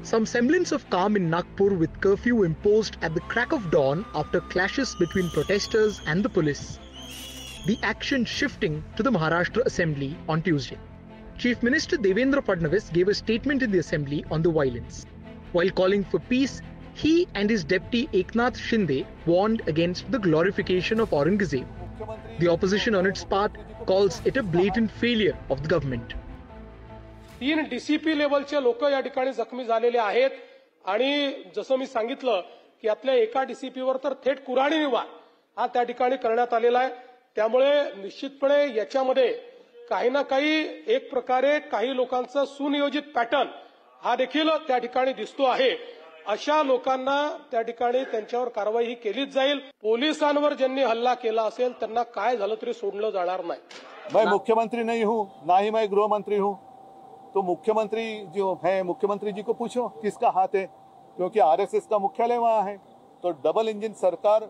Some semblance of calm in Nagpur with curfew imposed at the crack of dawn after clashes between protesters and the police. The action shifting to the Maharashtra Assembly on Tuesday. Chief Minister Devendra Fadnavis gave a statement in the Assembly on the violence. While calling for peace, he and his deputy Eknath Shinde warned against the glorification of Aurangzeb. The opposition on its part calls it a blatant failure of the government. 3 DCP लेवलचे लोक या ठिकाणी जखमी झालेले आहेत आणि जसं मी सांगितलं की यातल्या एका डीसीपीवर तर थेट कुऱ्हाडी वार हा त्या ठिकाणी करण्यात आलेला आहे. त्यामुळे निश्चितपणे याच्यामध्ये काही ना काही एक प्रकारे काही लोकांचा सुनियोजित पॅटर्न हा देखील त्या ठिकाणी दिसतो आहे. अशा लोकांना त्या ठिकाणी त्यांच्यावर कारवाई ही केलीच जाईल. पोलिसांवर ज्यांनी हल्ला केला असेल त्यांना काय झालं तरी सोडलं जाणार नाही. मैं मुख्यमंत्री नहीं हूं, ना ही मैं गृह मंत्री हूं, तो मुख्यमंत्री जो है मुख्यमंत्री जी को पूछो किसका हाथ है, क्योंकि आरएसएस का मुख्यालय वहां है. तो डबल इंजन सरकार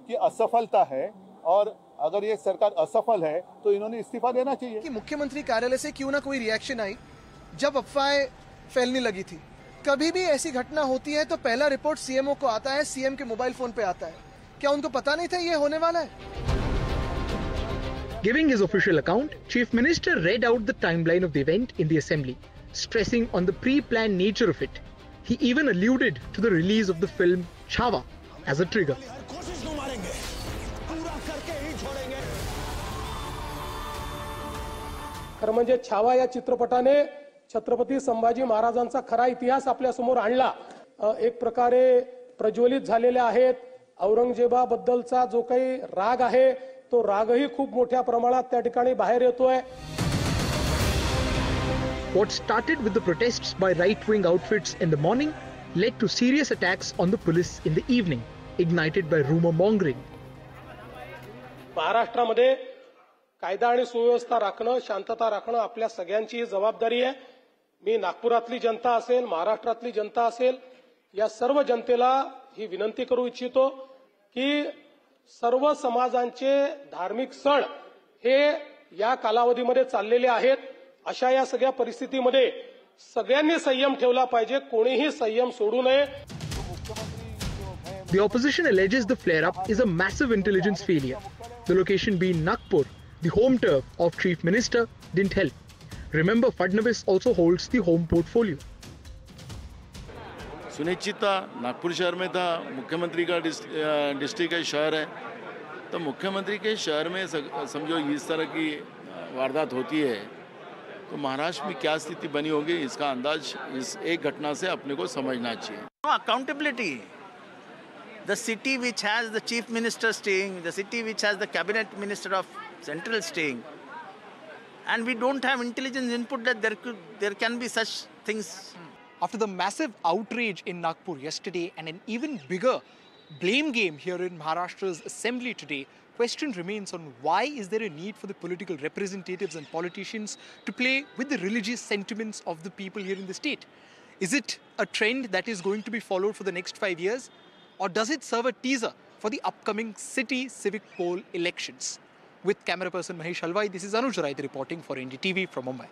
की असफलता है और अगर ये सरकार असफल है तो इन्होंने इस्तीफा देना चाहिए. कि मुख्यमंत्री कार्यालय से क्यों ना कोई रिएक्शन आई जब अफवाहें फैलने लगी थी. कभी भी ऐसी घटना होती है तो पहला रिपोर्ट सीएमओ को आता है, सीएम के मोबाइल फोन पे आता है. क्या उनको पता नहीं था ये होने वाला है? Giving his official account, Chief Minister read out the timeline of the event in the Assembly, stressing on the pre-planned nature of it. He even alluded to the release of the film Chhaava as a trigger. खरं म्हणजे छावा या चित्रपटाने छत्रपती संभाजी महाराजांचा खरा इतिहास आपल्या समोर आणला. एक प्रकारे प्रज्वलित झालेले आहेत. औरंगजेबाबद्दलचा जो काही राग आहे तो रागही खूप मोठ्या प्रमाणात त्या ठिकाणी बाहेर येतोय. What started with the protests by right-wing outfits in the morning led to serious attacks on the police in the evening, ignited by rumor mongering. महाराष्ट्रामध्ये कायदा आणि सुव्यवस्था राखणं, शांतता राखणं आपल्या सगळ्यांची जबाबदारी आहे. मी नागपुरातली जनता असेल, महाराष्ट्रातली जनता असेल, या सर्व जनतेला ही विनंती करू इच्छितो की सर्व समाजांचे धार्मिक सण हे या कालावधीमध्ये चाललेले आहेत. अशा या सगळ्या परिस्थितीमध्ये सगळ्यांनी संयम ठेवला पाहिजे. कोणीही संयम सोडू नये. The opposition alleges the flare-up is a massive intelligence failure. The location being Nagpur, the home turf of Chief Minister, didn't help. Remember, Fadnavis also holds the home portfolio. सुनिश्चित था, नागपुर शहर में था, मुख्यमंत्री का डिस्ट्रिक्ट है, शहर है, तो मुख्यमंत्री के शहर में समझो इस तरह की वारदात होती है तो महाराष्ट्र में क्या स्थिति बनी होगी इसका अंदाज इस एक घटना से अपने को समझना चाहिए. Accountability. The city which has the chief minister staying, the city which has the cabinet minister of central staying, and we don't have intelligence input that there can be such things. After the massive outrage in Nagpur yesterday and an even bigger blame game here in Maharashtra's assembly today, question remains on why is there a need for the political representatives and politicians to play with the religious sentiments of the people here in the state? Is it a trend that is going to be followed for the next 5 years? Or does it serve a teaser for the upcoming city civic poll elections? With camera person Mahesh Halwai, this is Anuj Rai reporting for NDTV from Mumbai.